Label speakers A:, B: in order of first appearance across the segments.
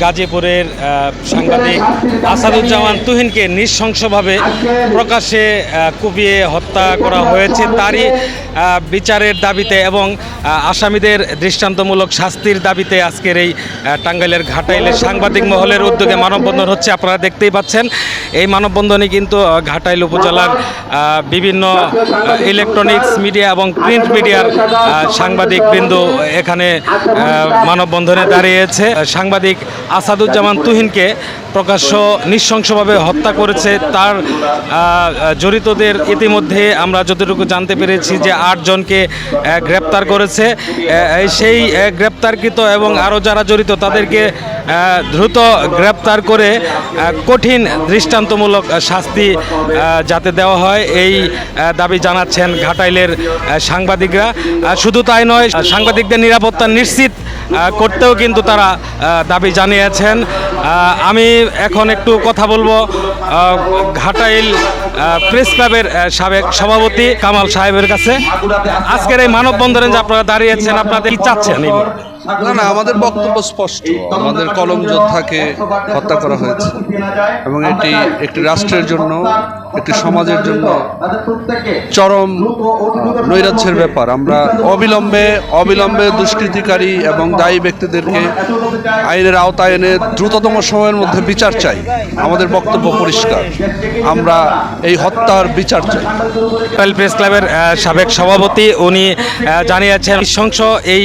A: গাজীপুরের সাংবাদিক আসাদুজ্জামান তুহিনকে নৃশংসভাবে প্রকাশ্যে কুপিয়ে হত্যা করা হয়েছে। তারই বিচারের দাবিতে এবং আসামিদের দৃষ্টান্তমূলক শাস্তির দাবিতে আজকের এই টাঙ্গাইলের ঘাটাইলের সাংবাদিক মহলের উদ্যোগে মানববন্ধন হচ্ছে। আপনারা দেখতেই পাচ্ছেন এই মানববন্ধনে কিন্তু ঘাটাইল উপজেলার বিভিন্ন ইলেকট্রনিক্স মিডিয়া এবং প্রিন্ট মিডিয়ার সাংবাদিকবৃন্দ এখানে মানববন্ধনে দাঁড়িয়েছে। সাংবাদিক আসাদুজ্জামান তুহিনকে প্রকাশ্য নৃশংসভাবে হত্যা করেছে। তার জড়িতদের ইতিমধ্যে আমরা যতটুকু জানতে পেরেছি যে 8 জনকে গ্রেপ্তার করেছে। সেই গ্রেপ্তারকৃত এবং আরও যারা জড়িত তাদেরকে দ্রুত গ্রেপ্তার করে কঠিন দৃষ্টান্তমূলক শাস্তি যাতে দেওয়া হয় এই দাবি জানাচ্ছেন ঘাটাইলের সাংবাদিকরা। শুধু তাই নয়, সাংবাদিকদের নিরাপত্তা নিশ্চিত করতেও কিন্তু তারা দাবি জানিয়েছেন। আমি এখন একটু কথা বলবো ঘাটাইল প্রেস ক্লাবের সাবেক সভাপতি কামাল সাহেবের কাছে। আজকের এই মানববন্ধনে যে আপনারা দাঁড়িয়েছেন, আপনাদের কি চাচ্ছেন?
B: না, আমাদের বক্তব্য স্পষ্ট। আমাদের কলম যোদ্ধাকে হত্যা করা হয়েছে এবং এটি একটি রাষ্ট্রের জন্য, একটি সমাজের জন্য চরম নৈরাজ্যের ব্যাপার। আমরা অবিলম্বে দুষ্কৃতিকারী এবং দায়ী ব্যক্তিদেরকে আইনের আওতায় এনে দ্রুততম সময়ের মধ্যে বিচার চাই। আমাদের বক্তব্য পরিষ্কার, আমরা এই হত্যার বিচার চাই।
A: প্রেস ক্লাবের সাবেক সভাপতি উনি জানিয়েছেন নৃশংস এই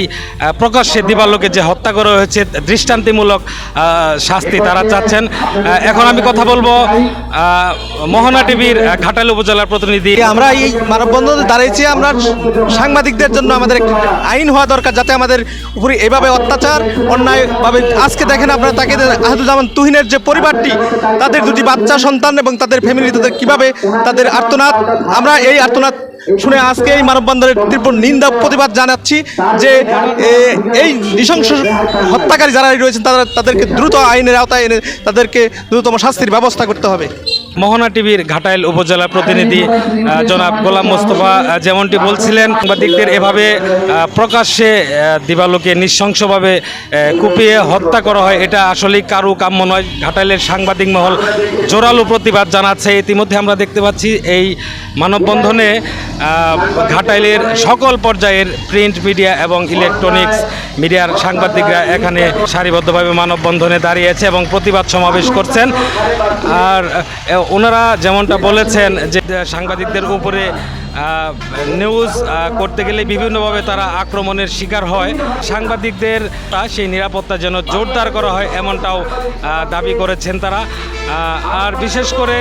A: প্রকাশ্যে দিবালোকে যে হত্যা করা হয়েছে দৃষ্টান্তিমূলক শাস্তি তারা চাচ্ছেন। এখন আমি কথা বলবো মোহনা টিভির ঘাটাইল উপজেলার প্রতিনিধি।
C: আমরা এই মানববন্ধনে দাঁড়িয়েছি আমরা সাংবাদিকদের জন্য। আমাদের আইন হওয়া দরকার যাতে আমাদের উপরে এভাবে অত্যাচার অন্যায়ভাবে, আজকে দেখেন আপনারা তাকে আসাদুজ্জামান তুহিনের যে পরিবারটি, তাদের 2টি বাচ্চা সন্তান এবং তাদের ফ্যামিলি, তাদের কীভাবে তাদের আর্তনাদ, আমরা এই আর্তনাদ শুনে আজকে এই মানববন্ধনের তীব্র নিন্দা প্রতিবাদ জানাচ্ছি যে এই নৃশংস হত্যাকারী যারা রয়েছেন তাদেরকে দ্রুত আইনের আওতায় এনে তাদেরকে দ্রুততম শাস্তির ব্যবস্থা করতে হবে।
A: মোহনা টিভির ঘাটাইল উপজেলা প্রতিনিধি জনাব গোলাম মোস্তফা যেমনটি বলছিলেন, সাংবাদিকদের এভাবে প্রকাশ্যে দিবালোকে নৃশংসভাবে কুপিয়ে হত্যা করা হয়, এটা আসলেই কারু কাম্য নয়। ঘাটাইলের সাংবাদিক মহল জোরালো প্রতিবাদ জানাচ্ছে। ইতিমধ্যে আমরা দেখতে পাচ্ছি এই মানববন্ধনে ঘাটাইলের সকল পর্যায়ের প্রিন্ট মিডিয়া এবং ইলেকট্রনিক্স মিডিয়ার সাংবাদিকরা এখানে সারিবদ্ধভাবে মানববন্ধনে দাঁড়িয়েছে এবং প্রতিবাদ সমাবেশ করছেন। আর ওনারা যেমনটা বলেছেন যে সাংবাদিকদের উপরে নিউজ করতে গেলে বিভিন্নভাবে তারা আক্রমণের শিকার হয়। সাংবাদিকদের সেই নিরাপত্তা যেন জোরদার করা হয় এমনটাও দাবি করেছেন তারা। আর বিশেষ করে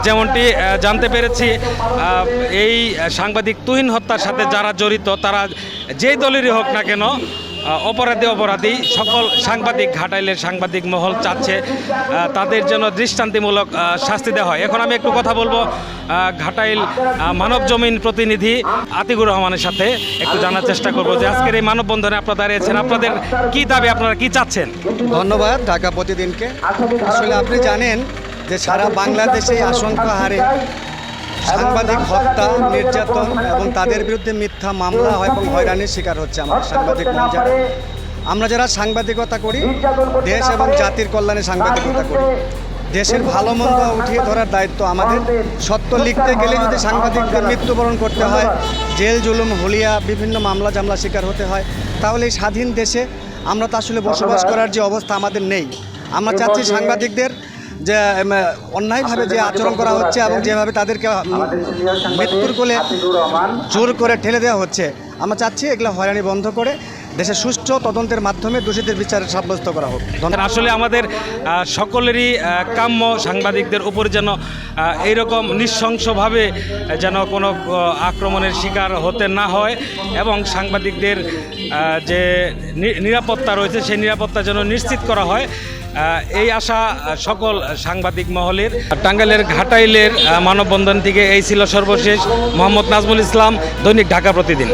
A: যেমনটি জানতে পেরেছি, এই সাংবাদিক তুহিন হত্যার সাথে যারা জড়িত তারা যেই দলেরই হোক না কেন, অপরাধী সকল সাংবাদিক ঘাটাইলের সাংবাদিক মহল চাচ্ছে তাদের জন্য দৃষ্টান্তিমূলক শাস্তি দেওয়া হয়। এখন আমি একটু কথা বলবো ঘাটাইল মানব জমিন প্রতিনিধি আতিকুর রহমানের সাথে, একটু জানার চেষ্টা করবো যে আজকের এই মানববন্ধনে আপনারা দাঁড়িয়েছেন, আপনাদের কি দাবি, আপনারা কি চাচ্ছেন?
D: ধন্যবাদ ঢাকা প্রতিদিনকে। আসলে আপনি জানেন যে সারা বাংলাদেশে আশঙ্কা হারে সাংবাদিক হত্যা, নির্যাতন এবং তাদের বিরুদ্ধে মিথ্যা মামলা হয় এবং হয়রানির শিকার হচ্ছে আমাদের সাংবাদিক। আমরা যারা সাংবাদিকতা করি, দেশ এবং জাতির কল্যাণে সাংবাদিকতা করি, দেশের ভালো মন্দ উঠিয়ে ধরার দায়িত্ব আমাদের। সত্য লিখতে গেলে যদি সাংবাদিকদের মৃত্যুবরণ করতে হয়, জেল জুলুম হুলিয়া বিভিন্ন মামলা জামলা শিকার হতে হয়, তাহলে এই স্বাধীন দেশে আমরা তো আসলে বসবাস করার যে অবস্থা আমাদের নেই। আমরা চাচ্ছি সাংবাদিকদের যে অন্যায়ভাবে যে আচরণ করা হচ্ছে এবং যেভাবে তাদেরকে মৃত্যুর কোলে জোর করে ঠেলে দেওয়া হচ্ছে, আমরা চাচ্ছি এগুলো হয়রানি বন্ধ করে দেশের সুষ্ঠু তদন্তের মাধ্যমে দোষীদের বিচারে সাব্যস্ত করা হোক।
A: আসলে আমাদের সকলেরই কাম্য সাংবাদিকদের উপর যেন এইরকম নৃশংসভাবে যেন কোনো আক্রমণের শিকার হতে না হয় এবং সাংবাদিকদের যে নিরাপত্তা রয়েছে সেই নিরাপত্তা যেন নিশ্চিত করা হয়, এই আশা সকল সাংবাদিক মহলের। টাঙ্গাইলের ঘাটাইলের মানববন্ধন থেকে এই ছিল সর্বশেষ। মোহাম্মদ নাজমুল ইসলাম, দৈনিক ঢাকা প্রতিদিন।